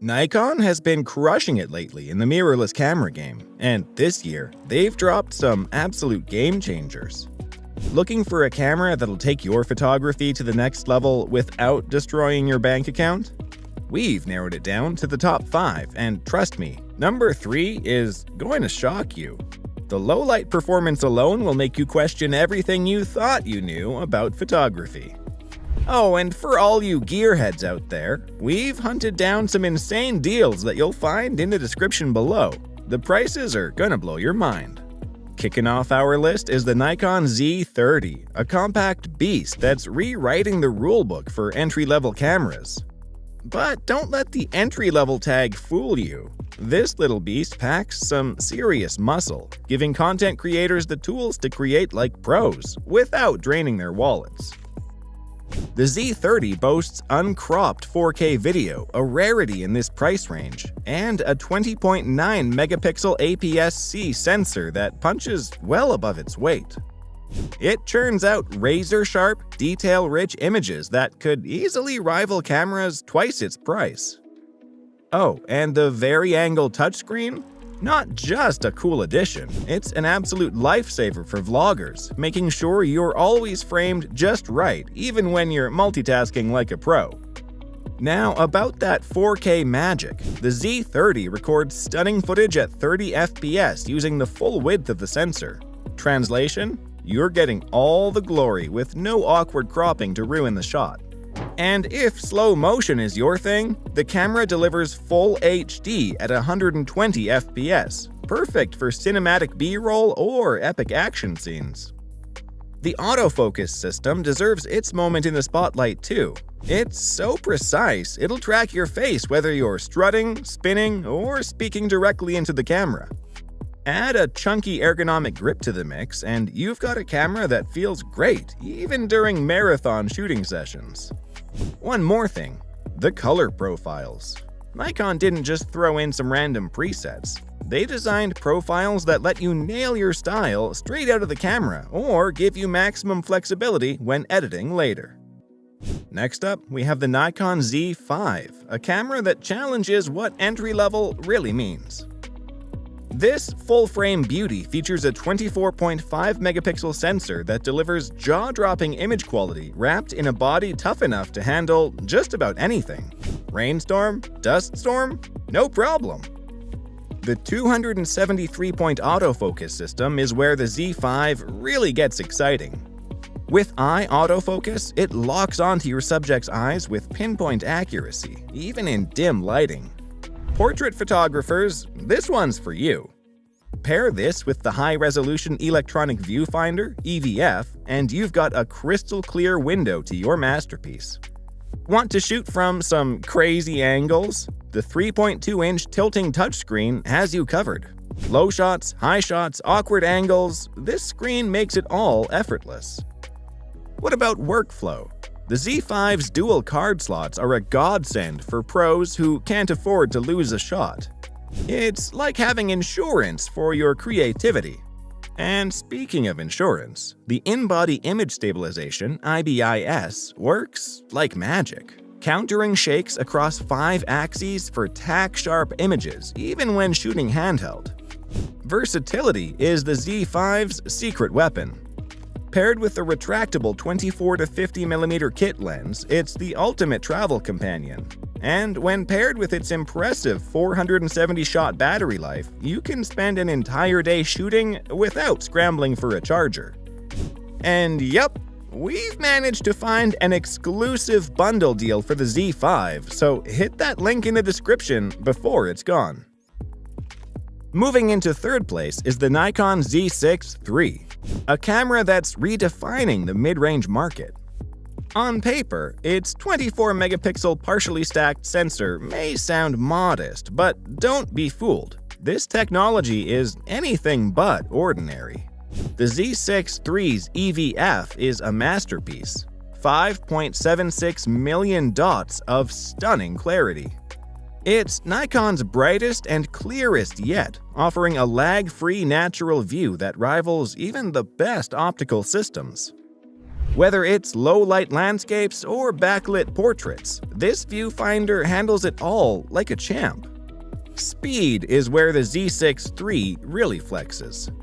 Nikon has been crushing it lately in the mirrorless camera game, and this year, they've dropped some absolute game changers. Looking for a camera that'll take your photography to the next level without destroying your bank account? We've narrowed it down to the top 5, and trust me, number 3 is going to shock you. The low-light performance alone will make you question everything you thought you knew about photography. Oh, and for all you gearheads out there, we've hunted down some insane deals that you'll find in the description below. The prices are gonna blow your mind. Kicking off our list is the Nikon Z50, a compact beast that's rewriting the rulebook for entry-level cameras. But don't let the entry-level tag fool you. This little beast packs some serious muscle, giving content creators the tools to create like pros, without draining their wallets. The Z30 boasts uncropped 4K video, a rarity in this price range, and a 20.9 megapixel APS-C sensor that punches well above its weight. It churns out razor-sharp, detail-rich images that could easily rival cameras twice its price. Oh, and the vari-angle touchscreen? Not just a cool addition, it's an absolute lifesaver for vloggers, making sure you're always framed just right, even when you're multitasking like a pro. Now, about that 4K magic, the Z30 records stunning footage at 30 FPS using the full width of the sensor. Translation? You're getting all the glory with no awkward cropping to ruin the shot. And if slow motion is your thing, the camera delivers full HD at 120 FPS, perfect for cinematic B-roll or epic action scenes. The autofocus system deserves its moment in the spotlight too. It's so precise, it'll track your face whether you're strutting, spinning, or speaking directly into the camera. Add a chunky ergonomic grip to the mix, and you've got a camera that feels great, even during marathon shooting sessions. One more thing, the color profiles. Nikon didn't just throw in some random presets. They designed profiles that let you nail your style straight out of the camera or give you maximum flexibility when editing later. Next up, we have the Nikon Z5, a camera that challenges what entry-level really means. This full-frame beauty features a 24.5 megapixel sensor that delivers jaw-dropping image quality wrapped in a body tough enough to handle just about anything. Rainstorm? Dust storm? No problem! The 273-point autofocus system is where the Z5 really gets exciting. With eye autofocus, it locks onto your subject's eyes with pinpoint accuracy, even in dim lighting. Portrait photographers, this one's for you. Pair this with the high-resolution electronic viewfinder, EVF, and you've got a crystal-clear window to your masterpiece. Want to shoot from some crazy angles? The 3.2-inch tilting touchscreen has you covered. Low shots, high shots, awkward angles, this screen makes it all effortless. What about workflow? The Z5's dual card slots are a godsend for pros who can't afford to lose a shot. It's like having insurance for your creativity. And speaking of insurance, the in-body image stabilization, IBIS, works like magic, countering shakes across 5 axes for tack-sharp images, even when shooting handheld. Versatility is the Z5's secret weapon. Paired with the retractable 24 to 50mm kit lens, it's the ultimate travel companion. And when paired with its impressive 470-shot battery life, you can spend an entire day shooting without scrambling for a charger. And yep, we've managed to find an exclusive bundle deal for the Z5, so hit that link in the description before it's gone. Moving into third place is the Nikon Z6 III, a camera that's redefining the mid-range market. On paper, its 24-megapixel partially stacked sensor may sound modest, but don't be fooled. This technology is anything but ordinary. The Z6 III's EVF is a masterpiece. 5.76 million dots of stunning clarity. It's Nikon's brightest and clearest yet, offering a lag-free natural view that rivals even the best optical systems. Whether it's low-light landscapes or backlit portraits, this viewfinder handles it all like a champ. Speed is where the Z6 III really flexes.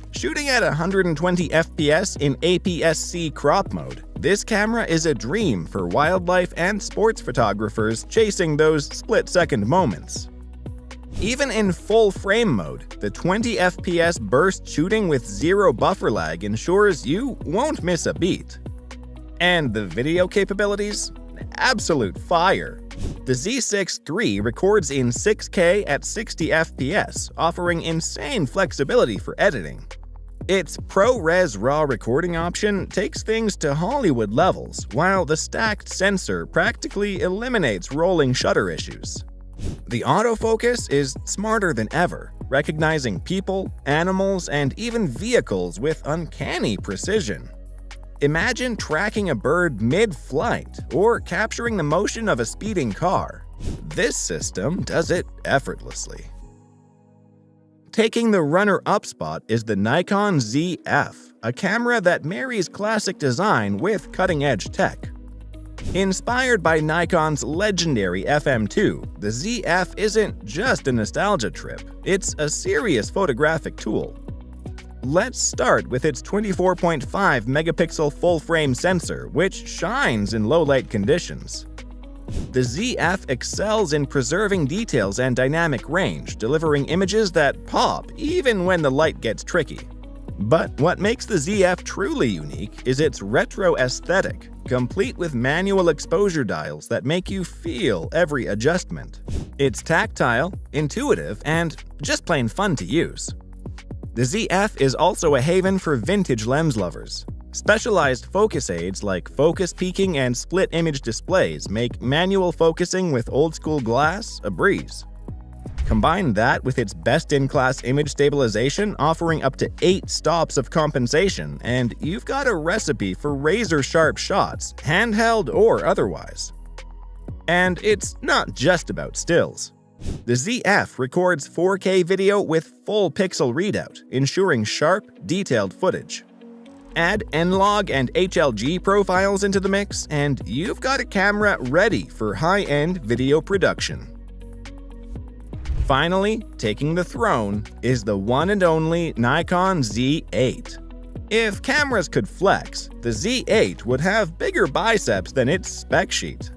Shooting at 120 FPS in APS-C crop mode, this camera is a dream for wildlife and sports photographers chasing those split-second moments. Even in full-frame mode, the 20 FPS burst shooting with zero buffer lag ensures you won't miss a beat. And the video capabilities? Absolute fire! The Z6 III records in 6K at 60 FPS, offering insane flexibility for editing. Its ProRes RAW recording option takes things to Hollywood levels, while the stacked sensor practically eliminates rolling shutter issues. The autofocus is smarter than ever, recognizing people, animals, and even vehicles with uncanny precision. Imagine tracking a bird mid-flight or capturing the motion of a speeding car. This system does it effortlessly. Taking the runner-up spot is the Nikon ZF, a camera that marries classic design with cutting-edge tech. Inspired by Nikon's legendary FM2, the ZF isn't just a nostalgia trip, it's a serious photographic tool. Let's start with its 24.5 megapixel full-frame sensor, which shines in low-light conditions. The ZF excels in preserving details and dynamic range, delivering images that pop even when the light gets tricky. But what makes the ZF truly unique is its retro aesthetic, complete with manual exposure dials that make you feel every adjustment. It's tactile, intuitive, and just plain fun to use. The ZF is also a haven for vintage lens lovers. Specialized focus aids like focus peaking and split image displays make manual focusing with old-school glass a breeze. Combine that with its best-in-class image stabilization offering up to 8 stops of compensation, and you've got a recipe for razor-sharp shots, handheld or otherwise. And it's not just about stills. The ZF records 4K video with full pixel readout, ensuring sharp, detailed footage. Add N-Log and HLG profiles into the mix, and you've got a camera ready for high-end video production. Finally, taking the throne is the one and only Nikon Z8. If cameras could flex, the Z8 would have bigger biceps than its spec sheet.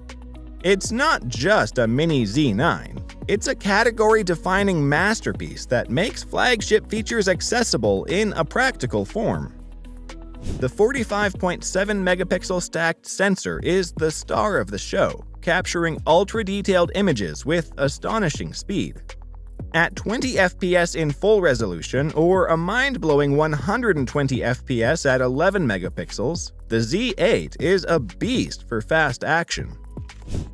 It's not just a mini Z9, it's a category-defining masterpiece that makes flagship features accessible in a practical form. The 45.7 megapixel stacked sensor is the star of the show, capturing ultra-detailed images with astonishing speed. At 20 FPS in full resolution or a mind-blowing 120 FPS at 11 megapixels, the Z8 is a beast for fast action.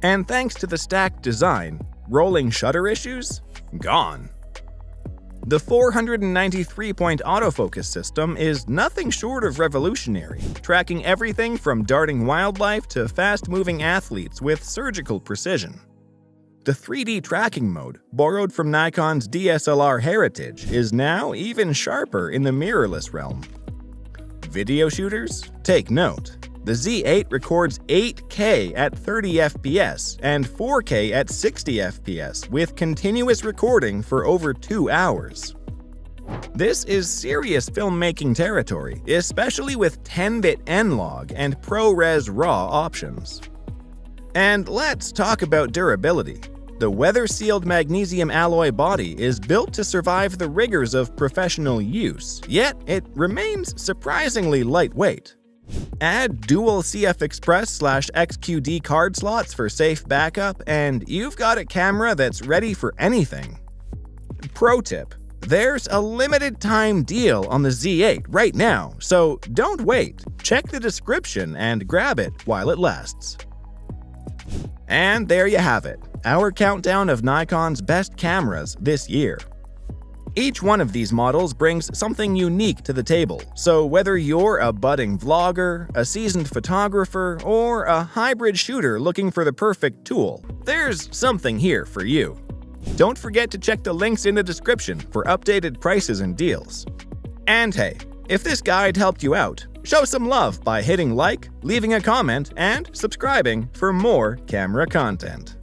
And thanks to the stacked design, rolling shutter issues? Gone. The 493-point autofocus system is nothing short of revolutionary, tracking everything from darting wildlife to fast-moving athletes with surgical precision. The 3D tracking mode, borrowed from Nikon's DSLR heritage, is now even sharper in the mirrorless realm. Video shooters? Take note. The Z8 records 8K at 30 FPS and 4K at 60 FPS with continuous recording for over 2 hours. This is serious filmmaking territory, especially with 10-bit N-Log and ProRes RAW options. And let's talk about durability. The weather-sealed magnesium alloy body is built to survive the rigors of professional use, yet it remains surprisingly lightweight. Add dual CF Express/XQD card slots for safe backup, and you've got a camera that's ready for anything. Pro tip: there's a limited time deal on the Z8 right now, so don't wait. Check the description and grab it while it lasts. And there you have it, our countdown of Nikon's best cameras this year. Each one of these models brings something unique to the table, so whether you're a budding vlogger, a seasoned photographer, or a hybrid shooter looking for the perfect tool, there's something here for you. Don't forget to check the links in the description for updated prices and deals. And hey, if this guide helped you out, Show some love by hitting like, leaving a comment, and subscribing for more camera content.